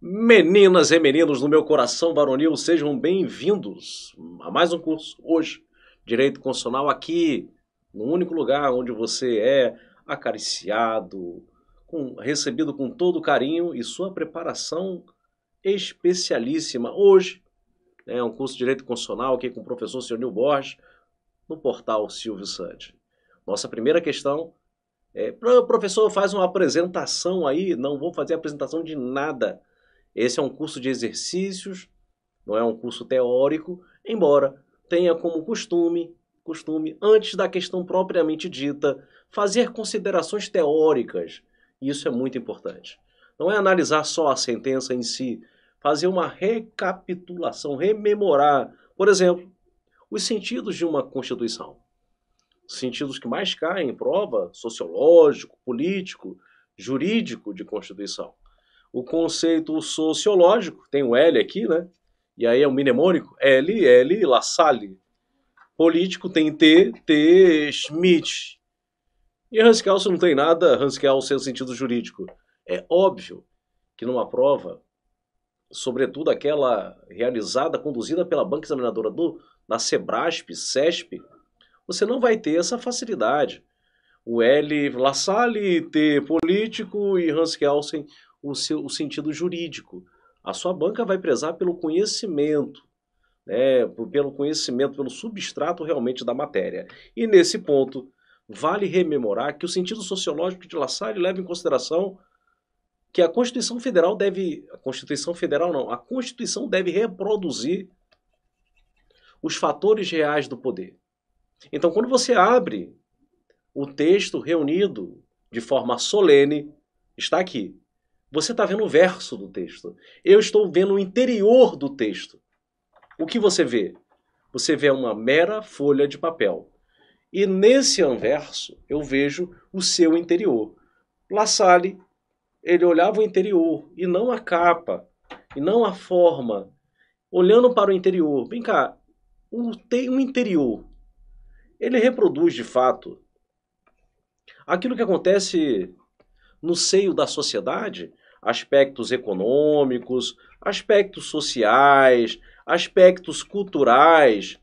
Meninas e meninos do meu coração varonil, sejam bem-vindos a mais um curso hoje, Direito Constitucional, aqui no único lugar onde você é acariciado, recebido com todo carinho e sua preparação especialíssima. Hoje é um curso de Direito Constitucional aqui com o professor Sionil Borges, no portal Silvio Sante. Nossa primeira questão é, professor, faz uma apresentação aí. Não vou fazer apresentação de nada. Esse é um curso de exercícios, não é um curso teórico, embora tenha como costume, antes da questão propriamente dita, fazer considerações teóricas. Isso é muito importante. Não é analisar só a sentença em si, fazer uma recapitulação, rememorar, por exemplo, os sentidos de uma Constituição. Os sentidos que mais caem em prova, sociológico, político, jurídico de Constituição. O conceito sociológico, tem o L aqui, né? E aí é um mnemônico, L, La Salle. Político tem T, Schmitt. E Hans Kelsen não tem nada, Hans Kelsen é o sentido jurídico. É óbvio que numa prova, sobretudo aquela realizada, conduzida pela banca examinadora da Sebrasp, CESP, você não vai ter essa facilidade. O L, La Salle, T, político e Hans Kelsen, o sentido jurídico. A sua banca vai prezar pelo conhecimento, né, pelo substrato realmente da matéria. E nesse ponto, vale rememorar que o sentido sociológico de La Salle leva em consideração que a Constituição deve reproduzir os fatores reais do poder. Então, quando você abre o texto reunido de forma solene, está aqui. Você está vendo o verso do texto. Eu estou vendo o interior do texto. O que você vê? Você vê uma mera folha de papel. E nesse anverso, eu vejo o seu interior. La Salle, ele olhava o interior, e não a capa, e não a forma. Olhando para o interior. Vem cá, o interior, ele reproduz, de fato, aquilo que acontece no seio da sociedade, aspectos econômicos, aspectos sociais, aspectos culturais,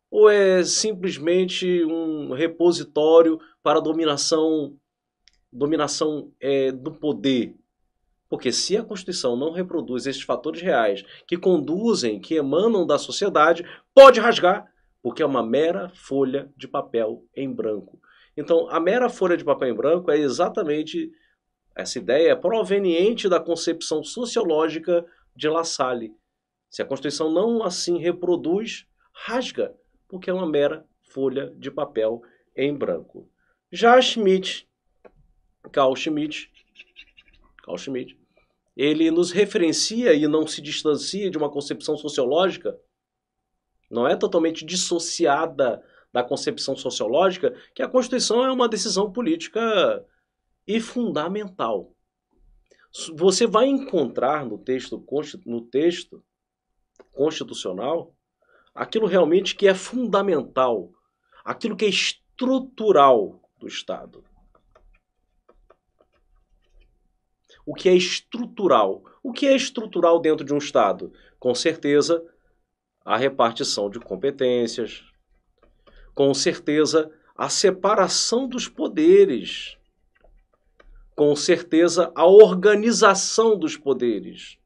ou é simplesmente um repositório para a dominação do poder? Porque se a Constituição não reproduz esses fatores reais que conduzem, que emanam da sociedade, pode rasgar, porque é uma mera folha de papel em branco. Então, a mera folha de papel em branco é exatamente... Essa ideia é proveniente da concepção sociológica de La Salle. Se a Constituição não assim reproduz, rasga, porque é uma mera folha de papel em branco. Já Carl Schmitt, ele nos referencia e não se distancia de uma concepção sociológica, não é totalmente dissociada da concepção sociológica, que a Constituição é uma decisão política e fundamental. Você vai encontrar no texto constitucional aquilo realmente que é fundamental, aquilo que é estrutural do Estado. O que é estrutural? O que é estrutural dentro de um Estado? Com certeza, a repartição de competências, com certeza, a separação dos poderes, com certeza, a organização dos poderes.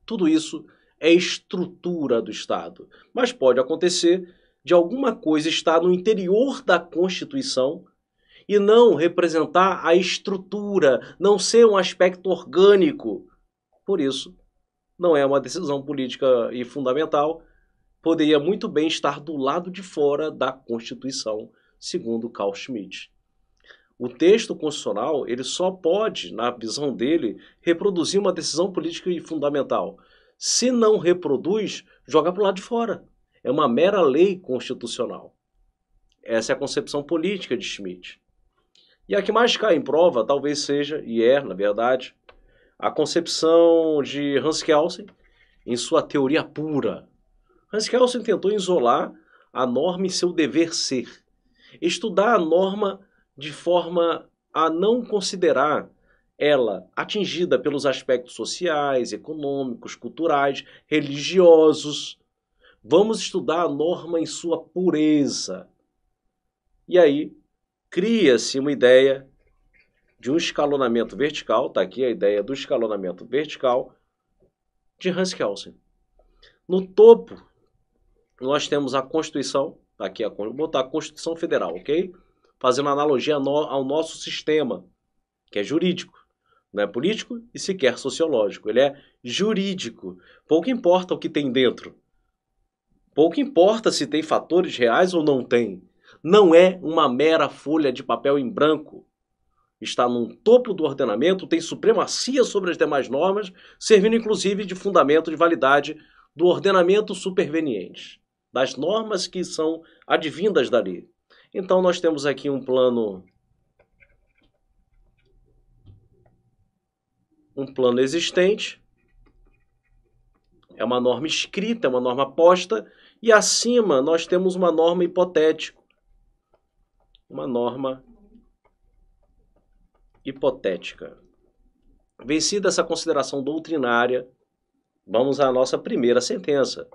Tudo isso é estrutura do Estado. Mas pode acontecer de alguma coisa estar no interior da Constituição e não representar a estrutura, não ser um aspecto orgânico. Por isso, não é uma decisão política e fundamental. Poderia muito bem estar do lado de fora da Constituição, segundo Carl Schmitt. O texto constitucional, ele só pode, na visão dele, reproduzir uma decisão política e fundamental. Se não reproduz, joga para o lado de fora. É uma mera lei constitucional. Essa é a concepção política de Schmitt. E a que mais cai em prova, talvez seja, e é, na verdade, a concepção de Hans Kelsen em sua teoria pura. Hans Kelsen tentou isolar a norma e seu dever ser. Estudar a norma de forma a não considerar ela atingida pelos aspectos sociais, econômicos, culturais, religiosos. Vamos estudar a norma em sua pureza. E aí, cria-se uma ideia de um escalonamento vertical, está aqui a ideia do escalonamento vertical de Hans Kelsen. No topo, nós temos a Constituição, tá aqui vou botar a Constituição Federal, ok? Fazendo analogia ao nosso sistema, que é jurídico. Não é político e sequer sociológico. Ele é jurídico. Pouco importa o que tem dentro. Pouco importa se tem fatores reais ou não tem. Não é uma mera folha de papel em branco. Está no topo do ordenamento, tem supremacia sobre as demais normas, servindo inclusive de fundamento de validade do ordenamento superveniente, das normas que são advindas dali. Então nós temos aqui um plano existente, é uma norma escrita, é uma norma posta, e acima nós temos uma norma hipotética. Uma norma hipotética. Vencida essa consideração doutrinária, vamos à nossa primeira sentença.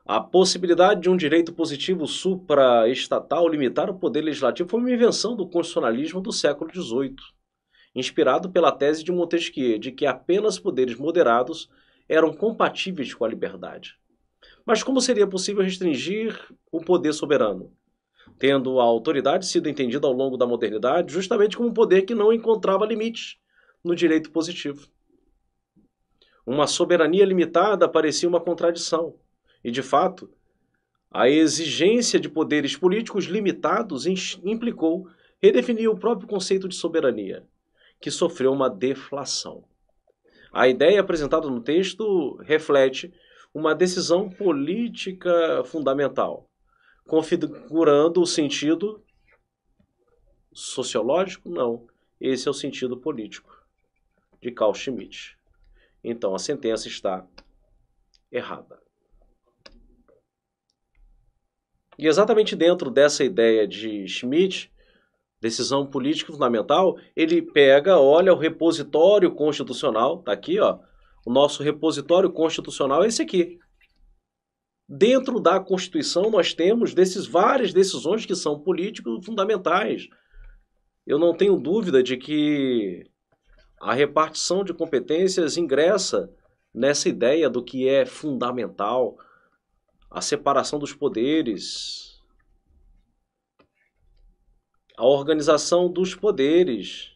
A possibilidade de um direito positivo supraestatal limitar o poder legislativo foi uma invenção do constitucionalismo do século XVIII, inspirado pela tese de Montesquieu, de que apenas poderes moderados eram compatíveis com a liberdade. Mas como seria possível restringir o poder soberano? Tendo a autoridade sido entendida ao longo da modernidade justamente como um poder que não encontrava limites no direito positivo. Uma soberania limitada parecia uma contradição. E, de fato, a exigência de poderes políticos limitados implicou redefinir o próprio conceito de soberania, que sofreu uma deflação. A ideia apresentada no texto reflete uma decisão política fundamental, configurando o sentido sociológico? Não. Esse é o sentido político de Carl Schmitt. Então, a sentença está errada. E exatamente dentro dessa ideia de Schmitt, decisão política fundamental, ele pega, olha o repositório constitucional, tá aqui, ó, o nosso repositório constitucional é esse aqui. Dentro da Constituição nós temos várias decisões que são políticos fundamentais. Eu não tenho dúvida de que a repartição de competências ingressa nessa ideia do que é fundamental, a separação dos poderes, a organização dos poderes,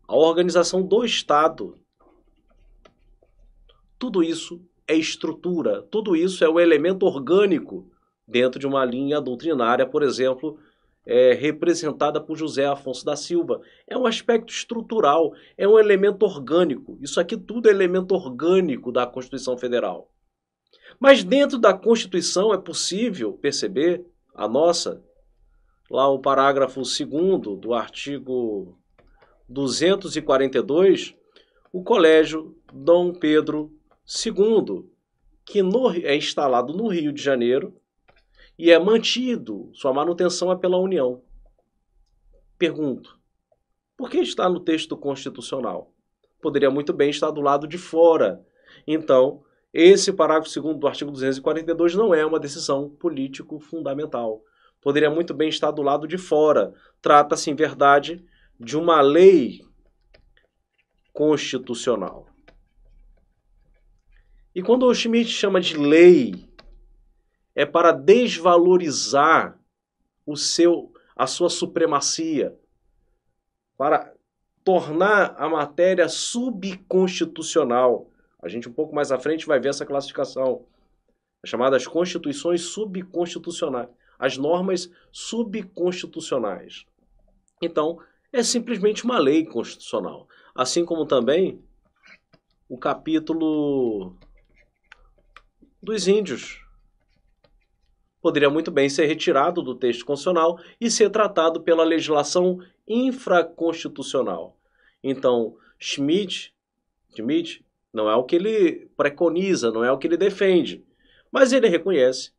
a organização do Estado. Tudo isso é estrutura, tudo isso é o elemento orgânico dentro de uma linha doutrinária, por exemplo, representada por José Afonso da Silva. É um aspecto estrutural, é um elemento orgânico. Isso aqui tudo é elemento orgânico da Constituição Federal. Mas dentro da Constituição é possível perceber lá o parágrafo 2º do artigo 242, o Colégio Dom Pedro II, que é instalado no Rio de Janeiro, e é mantido, sua manutenção é pela União. Pergunto, por que está no texto constitucional? Poderia muito bem estar do lado de fora. Então, esse parágrafo 2º do artigo 242 não é uma decisão político fundamental. Poderia muito bem estar do lado de fora. Trata-se, em verdade, de uma lei constitucional. E quando o Schmitt chama de lei, é para desvalorizar a sua supremacia, para tornar a matéria subconstitucional. A gente um pouco mais à frente vai ver essa classificação, as chamadas constituições subconstitucionais, as normas subconstitucionais. Então, é simplesmente uma lei constitucional, assim como também o capítulo dos índios poderia muito bem ser retirado do texto constitucional e ser tratado pela legislação infraconstitucional. Então, Schmitt não é o que ele preconiza, não é o que ele defende, Mas ele reconhece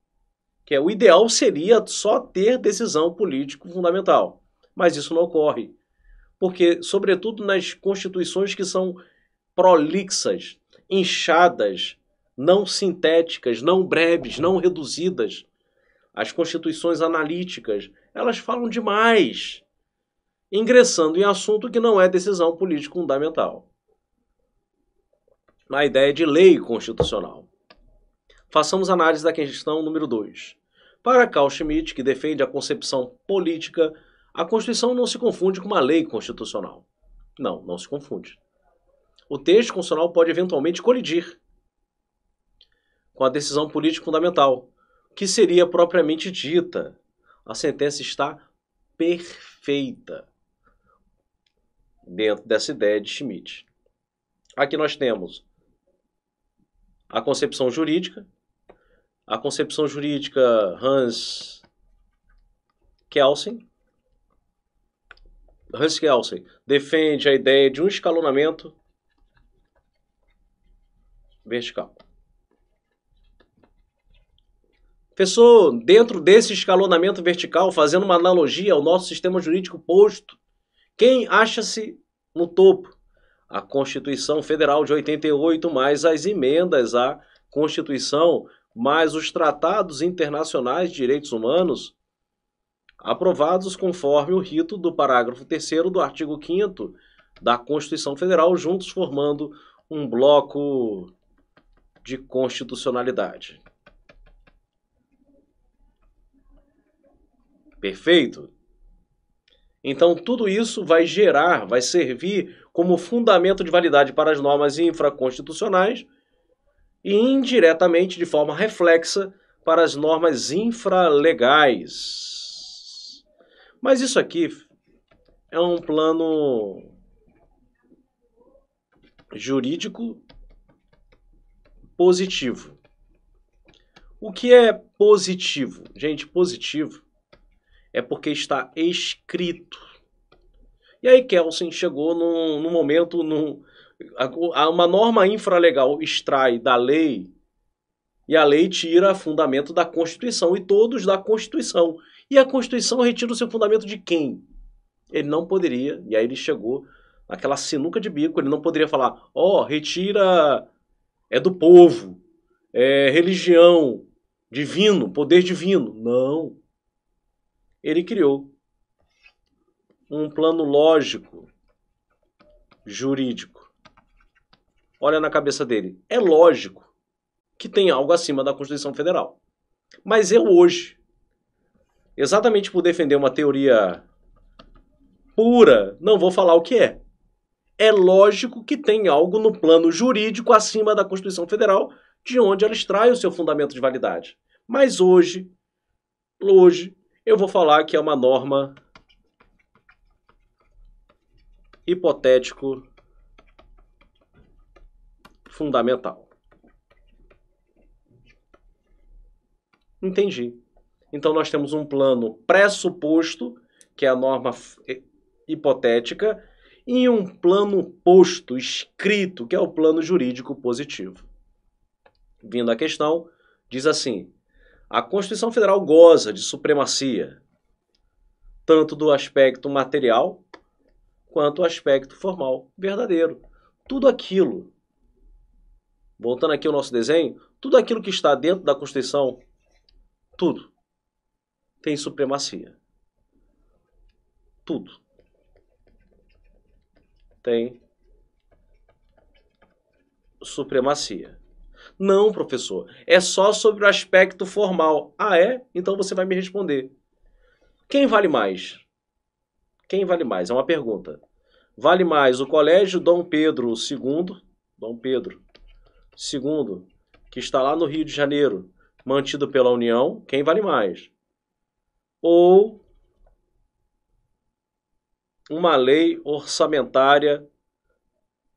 que o ideal seria só ter decisão político fundamental. Mas isso não ocorre. Porque, sobretudo nas constituições que são prolixas, inchadas, não sintéticas, não breves, não reduzidas, as constituições analíticas, elas falam demais, ingressando em assunto que não é decisão política fundamental. Na ideia de lei constitucional. Façamos análise da questão número 2. Para Carl Schmitt, que defende a concepção política, a Constituição não se confunde com uma lei constitucional. Não, não se confunde. O texto constitucional pode eventualmente colidir com a decisão política fundamental, que seria propriamente dita. A sentença está perfeita dentro dessa ideia de Schmitt. Aqui nós temos a concepção jurídica. A concepção jurídica Hans Kelsen defende a ideia de um escalonamento vertical. Professor, dentro desse escalonamento vertical, fazendo uma analogia ao nosso sistema jurídico posto, quem acha-se no topo? A Constituição Federal de 88, mais as emendas à Constituição, mais os tratados internacionais de direitos humanos, aprovados conforme o rito do parágrafo 3º do artigo 5º da Constituição Federal, juntos formando um bloco de constitucionalidade. Perfeito? Então, tudo isso vai servir como fundamento de validade para as normas infraconstitucionais e indiretamente, de forma reflexa, para as normas infralegais. Mas isso aqui é um plano jurídico positivo. O que é positivo? Gente, positivo é porque está escrito. E aí Kelsen chegou num momento, uma norma infralegal extrai da lei, e a lei tira fundamento da Constituição, e todos da Constituição. E a Constituição retira o seu fundamento de quem? Ele não poderia, e aí ele chegou naquela sinuca de bico, ele não poderia falar, retira, é do povo, é religião, divino, poder divino. Não. Ele criou um plano lógico, jurídico. Olha na cabeça dele. É lógico que tem algo acima da Constituição Federal. Mas eu hoje, exatamente por defender uma teoria pura, não vou falar o que é. É lógico que tem algo no plano jurídico acima da Constituição Federal, de onde ela extrai o seu fundamento de validade. Mas hoje eu vou falar que é uma norma hipotético fundamental. Entendi. Então nós temos um plano pressuposto, que é a norma hipotética, e um plano posto, escrito, que é o plano jurídico positivo. Vindo a questão, diz assim: a Constituição Federal goza de supremacia, tanto do aspecto material quanto do aspecto formal, verdadeiro. Tudo aquilo, voltando aqui ao nosso desenho, tudo aquilo que está dentro da Constituição, tudo tem supremacia. Tudo tem supremacia. Não, professor, é só sobre o aspecto formal. Ah, é? Então você vai me responder. Quem vale mais? Quem vale mais? É uma pergunta. Vale mais o Colégio Dom Pedro II, que está lá no Rio de Janeiro, mantido pela União, quem vale mais? Ou uma lei orçamentária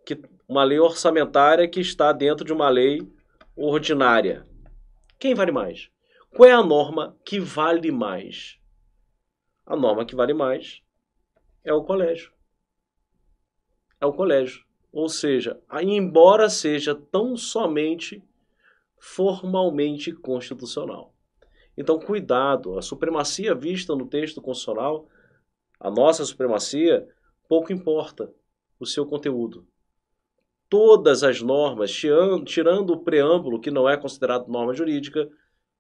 que está dentro de uma lei ordinária? Quem vale mais? Qual é a norma que vale mais? A norma que vale mais é o colégio. É o colégio. Ou seja, embora seja tão somente formalmente constitucional. Então, cuidado, a supremacia vista no texto constitucional, a nossa supremacia, pouco importa o seu conteúdo. Todas as normas, tirando o preâmbulo, que não é considerado norma jurídica,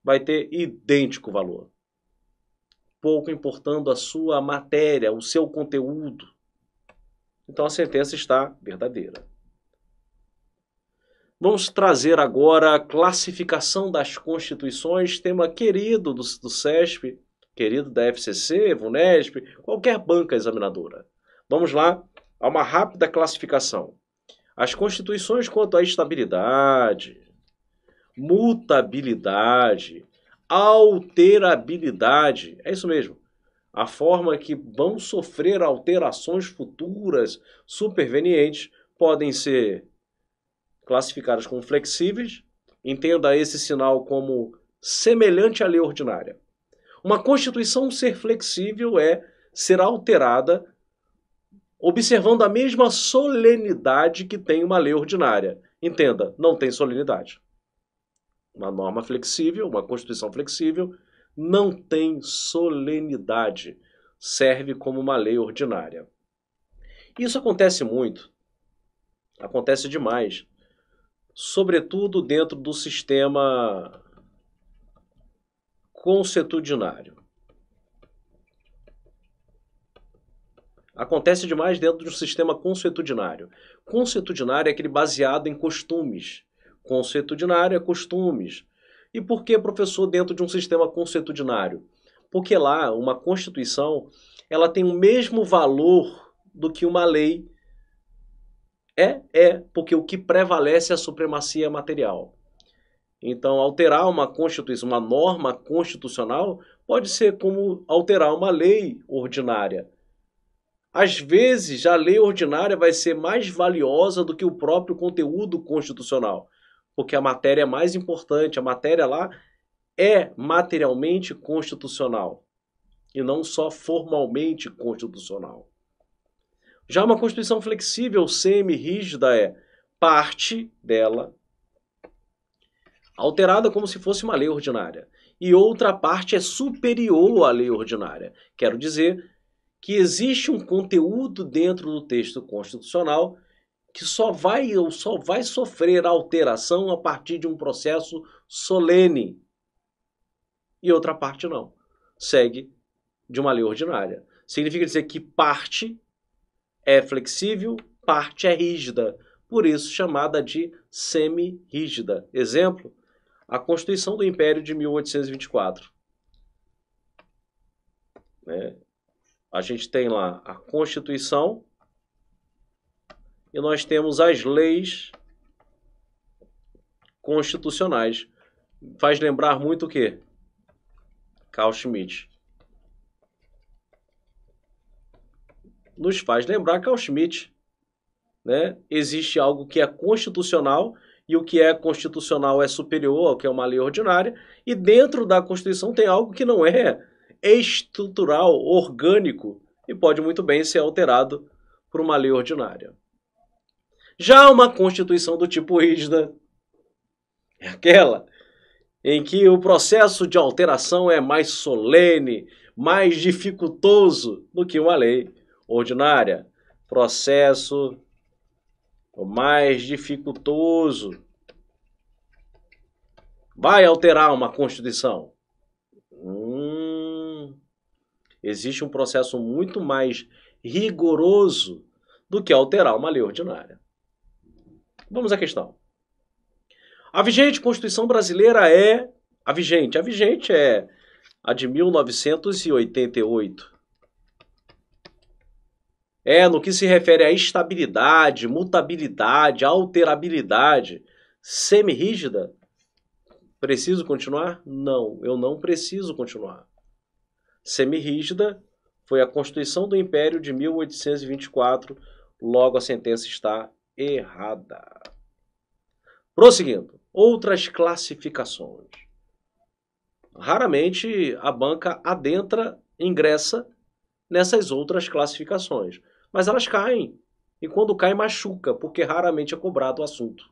vai ter idêntico valor. Pouco importando a sua matéria, o seu conteúdo. Então a sentença está verdadeira. Vamos trazer agora a classificação das constituições, tema querido do CESP, querido da FCC, VUNESP, qualquer banca examinadora. Vamos lá a uma rápida classificação. As constituições quanto à estabilidade, mutabilidade, alterabilidade, é isso mesmo, a forma que vão sofrer alterações futuras supervenientes podem ser classificadas como flexíveis, entenda esse sinal como semelhante à lei ordinária. Uma Constituição ser flexível é ser alterada observando a mesma solenidade que tem uma lei ordinária. Entenda, não tem solenidade. Uma norma flexível, uma Constituição flexível, não tem solenidade. Serve como uma lei ordinária. Isso acontece muito. Acontece demais. Sobretudo dentro do sistema consuetudinário. Acontece demais dentro do sistema consuetudinário. Consuetudinário é aquele baseado em costumes. Consuetudinário é costumes. E por que, professor, dentro de um sistema consuetudinário? Porque lá, uma Constituição, ela tem o mesmo valor do que uma lei. Porque o que prevalece é a supremacia material. Então, alterar uma Constituição, uma norma constitucional, pode ser como alterar uma lei ordinária. Às vezes, a lei ordinária vai ser mais valiosa do que o próprio conteúdo constitucional, porque a matéria é mais importante, a matéria lá é materialmente constitucional, e não só formalmente constitucional. Já uma Constituição flexível, semi-rígida, é parte dela alterada como se fosse uma lei ordinária, e outra parte é superior à lei ordinária. Quero dizer que existe um conteúdo dentro do texto constitucional que só vai sofrer alteração a partir de um processo solene. E outra parte não. Segue de uma lei ordinária. Significa dizer que parte é flexível, parte é rígida. Por isso chamada de semi-rígida. Exemplo, a Constituição do Império de 1824. A gente tem lá a Constituição e nós temos as leis constitucionais. Faz lembrar muito o quê? Carl Schmitt. Nos faz lembrar Carl Schmitt. Existe algo que é constitucional e o que é constitucional é superior ao que é uma lei ordinária. E dentro da Constituição tem algo que não é estrutural, orgânico, e pode muito bem ser alterado por uma lei ordinária. Já uma Constituição do tipo rígida é aquela em que o processo de alteração é mais solene, mais dificultoso do que uma lei ordinária. Processo mais dificultoso. Vai alterar uma Constituição? Existe um processo muito mais rigoroso do que alterar uma lei ordinária. Vamos à questão. A vigente Constituição brasileira é... A vigente é a de 1988. No que se refere à estabilidade, mutabilidade, alterabilidade, semi-rígida, preciso continuar? Não, eu não preciso continuar. Semi-rígida foi a Constituição do Império de 1824, logo a sentença está errada. Prosseguindo, outras classificações. Raramente a banca ingressa nessas outras classificações, mas elas caem, e quando cai machuca, porque raramente é cobrado o assunto.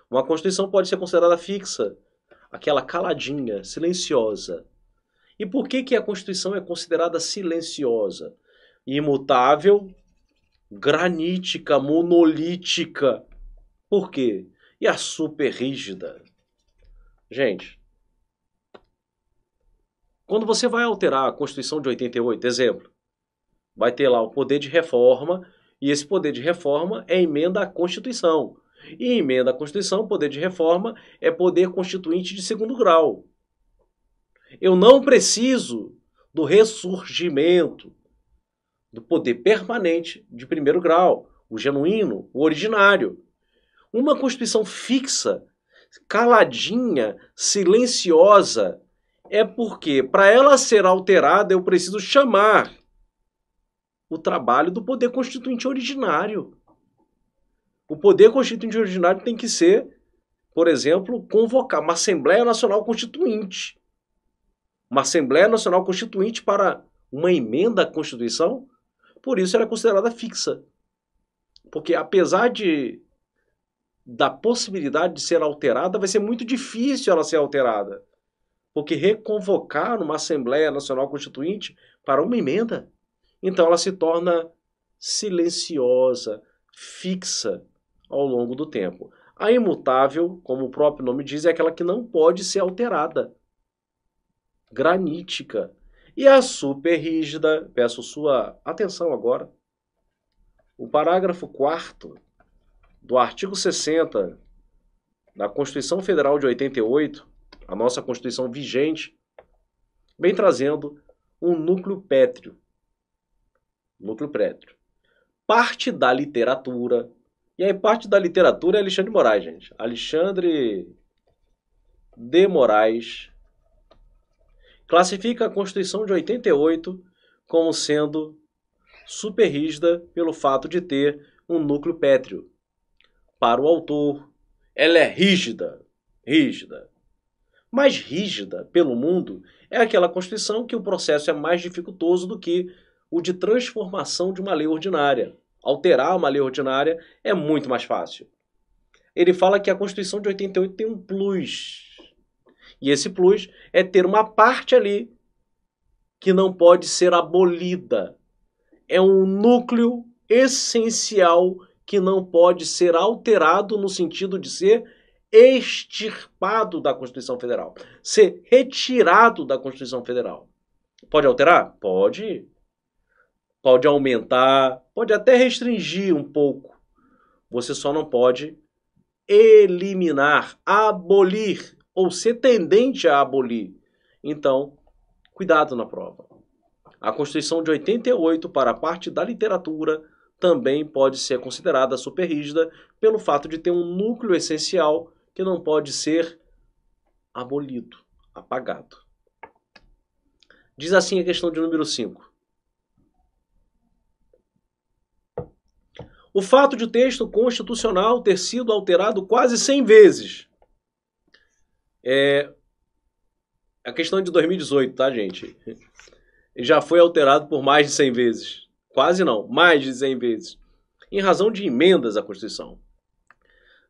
Uma Constituição pode ser considerada fixa, aquela caladinha, silenciosa. E por que que a Constituição é considerada silenciosa? Imutável, granítica, monolítica. Por quê? E a super rígida? Gente, quando você vai alterar a Constituição de 88, exemplo, vai ter lá o poder de reforma, e esse poder de reforma é emenda à Constituição. E emenda à Constituição, poder de reforma, é poder constituinte de segundo grau. Eu não preciso do ressurgimento do poder permanente de primeiro grau, o genuíno, o originário. Uma Constituição fixa, caladinha, silenciosa, é porque, para ela ser alterada, eu preciso chamar o trabalho do poder constituinte originário. O poder constituinte originário tem que ser, por exemplo, convocar uma Assembleia Nacional Constituinte. Uma Assembleia Nacional Constituinte para uma emenda à Constituição, por isso ela é considerada fixa. Porque apesar da possibilidade de ser alterada, vai ser muito difícil ela ser alterada. Porque reconvocar uma Assembleia Nacional Constituinte para uma emenda, então ela se torna silenciosa, fixa ao longo do tempo. A imutável, como o próprio nome diz, é aquela que não pode ser alterada. Granítica. E a super rígida, peço sua atenção agora, o parágrafo 4º do artigo 60 da Constituição Federal de 88, a nossa Constituição vigente, vem trazendo um núcleo pétreo. Núcleo pétreo. Parte da literatura. E aí, parte da literatura é Alexandre de Moraes, gente. Alexandre de Moraes classifica a Constituição de 88 como sendo super rígida pelo fato de ter um núcleo pétreo. Para o autor, ela é rígida, rígida. Mais rígida pelo mundo é aquela Constituição que o processo é mais dificultoso do que o de transformação de uma lei ordinária. Alterar uma lei ordinária é muito mais fácil. Ele fala que a Constituição de 88 tem um plus. E esse plus é ter uma parte ali que não pode ser abolida. É um núcleo essencial que não pode ser alterado no sentido de ser extirpado da Constituição Federal. Ser retirado da Constituição Federal. Pode alterar? Pode. Pode aumentar, pode até restringir um pouco. Você só não pode eliminar, abolir, ou ser tendente a abolir. Então, cuidado na prova. A Constituição de 88, para a parte da literatura, também pode ser considerada super rígida pelo fato de ter um núcleo essencial que não pode ser abolido, apagado. Diz assim a questão de número 5. O fato de o texto constitucional ter sido alterado quase 100 vezes. A questão de 2018, tá, gente? Ele já foi alterado por mais de 100 vezes. Quase não, mais de 100 vezes. Em razão de emendas à Constituição.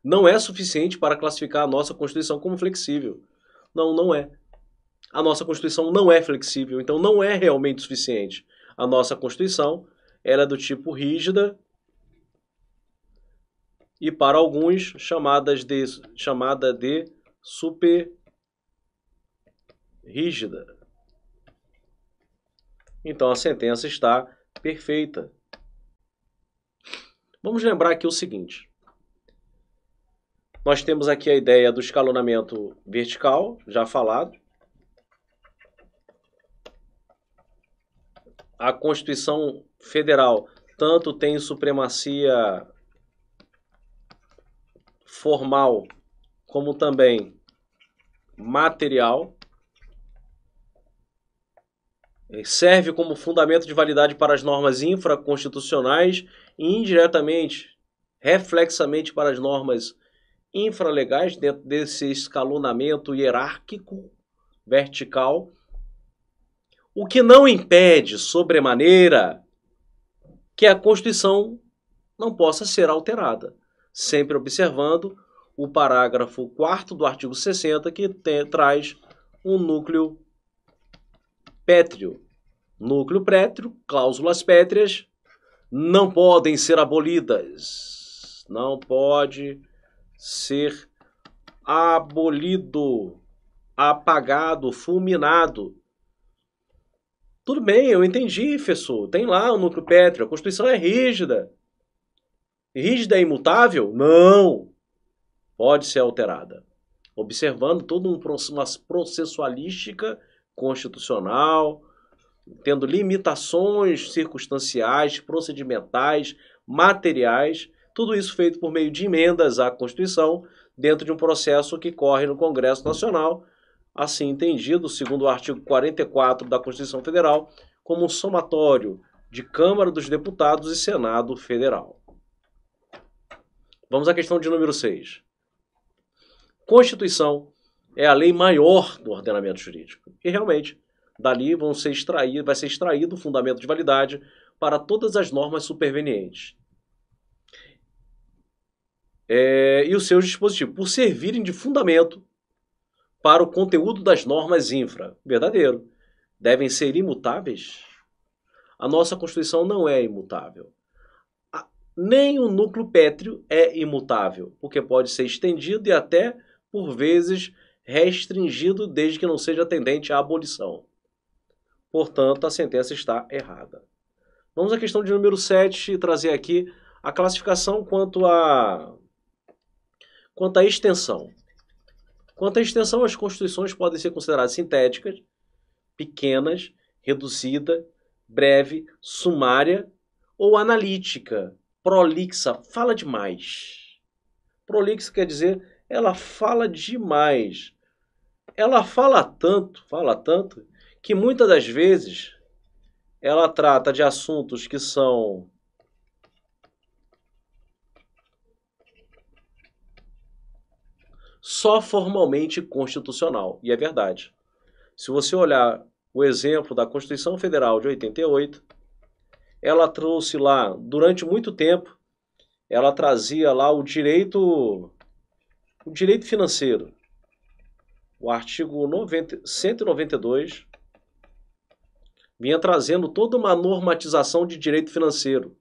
Não é suficiente para classificar a nossa Constituição como flexível. Não, não é. A nossa Constituição não é flexível, então não é realmente suficiente. A nossa Constituição ela é do tipo rígida, e para alguns chamada de super rígida. Então a sentença está perfeita. Vamos lembrar aqui o seguinte. Nós temos aqui a ideia do escalonamento vertical, já falado. A Constituição Federal tanto tem supremacia formal, como também material, serve como fundamento de validade para as normas infraconstitucionais e indiretamente, reflexamente para as normas infralegais dentro desse escalonamento hierárquico vertical, o que não impede, sobremaneira, que a Constituição não possa ser alterada, sempre observando o parágrafo 4º do artigo 60, que traz um núcleo pétreo. Núcleo pétreo, cláusulas pétreas, não podem ser abolidas. Não pode ser abolido, apagado, fulminado. Tudo bem, eu entendi, professor. Tem lá o núcleo pétreo, a Constituição é rígida. Rígida é imutável? Não. Pode ser alterada. Observando toda uma processualística constitucional, tendo limitações circunstanciais, procedimentais, materiais, tudo isso feito por meio de emendas à Constituição, dentro de um processo que corre no Congresso Nacional, assim entendido, segundo o artigo 44 da Constituição Federal, como um somatório de Câmara dos Deputados e Senado Federal. Vamos à questão de número 6. Constituição é a lei maior do ordenamento jurídico. E realmente, dali vai ser extraído o fundamento de validade para todas as normas supervenientes. E os seus dispositivos, por servirem de fundamento para o conteúdo das normas infra. Verdadeiro. Devem ser imutáveis? A nossa Constituição não é imutável. Nem o núcleo pétreo é imutável, porque pode ser estendido e até, por vezes, restringido, desde que não seja tendente à abolição. Portanto, a sentença está errada. Vamos à questão de número 7 e trazer aqui a classificação quanto à extensão. Quanto à extensão, as constituições podem ser consideradas sintéticas, pequenas, reduzida, breve, sumária ou analítica, prolixa, fala demais. Prolixa quer dizer, ela fala demais. Ela fala tanto, que muitas das vezes ela trata de assuntos que são só formalmente constitucional. E é verdade. Se você olhar o exemplo da Constituição Federal de 88, ela trouxe lá, durante muito tempo, ela trazia lá o direito financeiro. O artigo 192 vinha trazendo toda uma normatização de direito financeiro.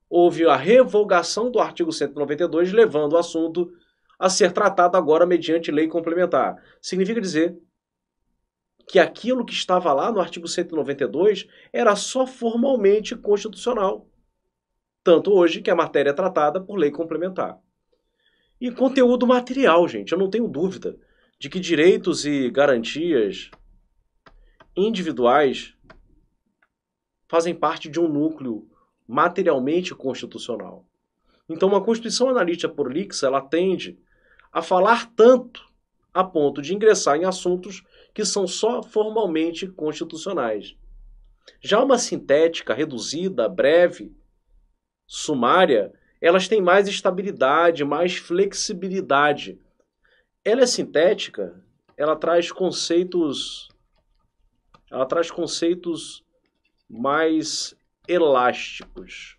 Houve a revogação do artigo 192, levando o assunto a ser tratado agora mediante lei complementar. Significa dizer que aquilo que estava lá no artigo 192 era só formalmente constitucional. Tanto hoje que a matéria é tratada por lei complementar. E conteúdo material, gente, eu não tenho dúvida de que direitos e garantias individuais fazem parte de um núcleo materialmente constitucional. Então, uma Constituição analítica prolixa, ela tende a falar tanto a ponto de ingressar em assuntos que são só formalmente constitucionais. Já uma sintética, reduzida, breve, sumária, elas têm mais estabilidade, mais flexibilidade. Ela é sintética, ela traz conceitos mais elásticos.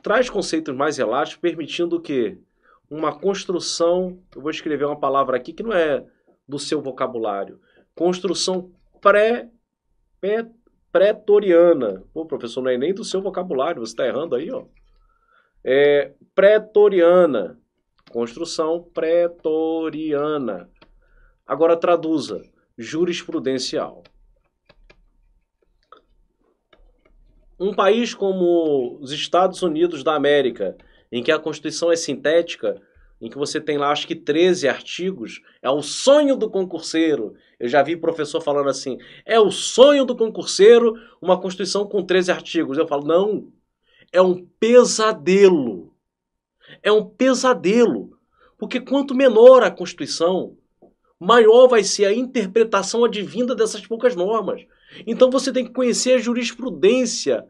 Traz conceitos mais elásticos, permitindo que uma construção, eu vou escrever uma palavra aqui que não é do seu vocabulário, construção pretoriana. Pô, professor, não é nem do seu vocabulário, você está errando aí, ó. Pretoriana. Construção pretoriana. Agora traduza. Jurisprudencial. Um país como os Estados Unidos da América, em que a Constituição é sintética, em que você tem lá, acho que 13 artigos, é o sonho do concurseiro. Eu já vi professor falando assim, é o sonho do concurseiro uma Constituição com 13 artigos. Eu falo, não, é um pesadelo. É um pesadelo. Porque quanto menor a Constituição, maior vai ser a interpretação advinda dessas poucas normas. Então você tem que conhecer a jurisprudência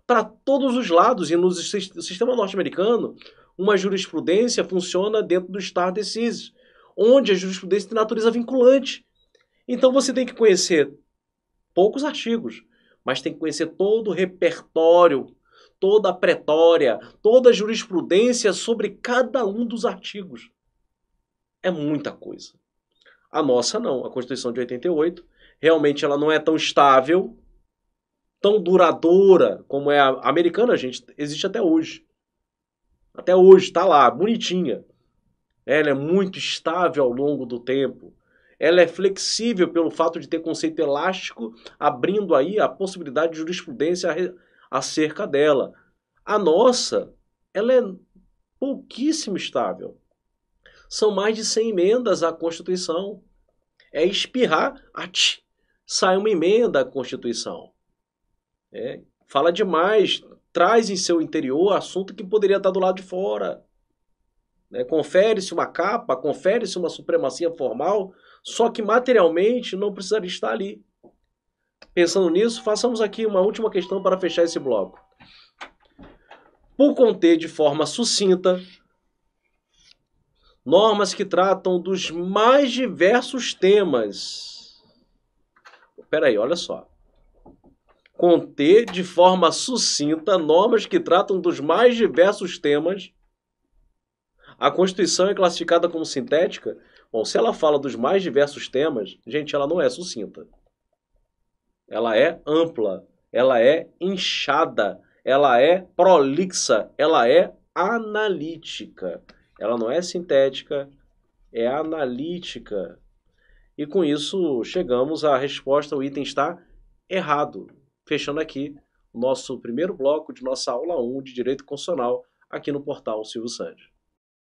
para todos os lados. E no sistema norte-americano, uma jurisprudência funciona dentro do stare decisis, onde a jurisprudência tem natureza vinculante. Então você tem que conhecer poucos artigos, mas tem que conhecer todo o repertório, toda a pretória, toda a jurisprudência sobre cada um dos artigos. É muita coisa. A nossa não, a Constituição de 88, realmente ela não é tão estável, tão duradoura como é a americana, gente, existe até hoje. Até hoje, está lá, bonitinha. Ela é muito estável ao longo do tempo. Ela é flexível pelo fato de ter conceito elástico, abrindo aí a possibilidade de jurisprudência acerca dela. A nossa, ela é pouquíssimo estável. São mais de 100 emendas à Constituição. É espirrar, sai uma emenda à Constituição. Fala demais, traz em seu interior assunto que poderia estar do lado de fora. Confere-se uma capa, confere-se uma supremacia formal, só que materialmente não precisaria estar ali. Pensando nisso, façamos aqui uma última questão para fechar esse bloco. Por conter de forma sucinta normas que tratam dos mais diversos temas. Espera aí, olha só. Conter de forma sucinta normas que tratam dos mais diversos temas. A Constituição é classificada como sintética? Bom, se ela fala dos mais diversos temas, gente, ela não é sucinta. Ela é ampla, ela é inchada, ela é prolixa, ela é analítica. Ela não é sintética, é analítica. E com isso chegamos à resposta, o item está errado. Fechando aqui o nosso primeiro bloco de nossa aula 1 de Direito Constitucional aqui no portal Silvio Santos.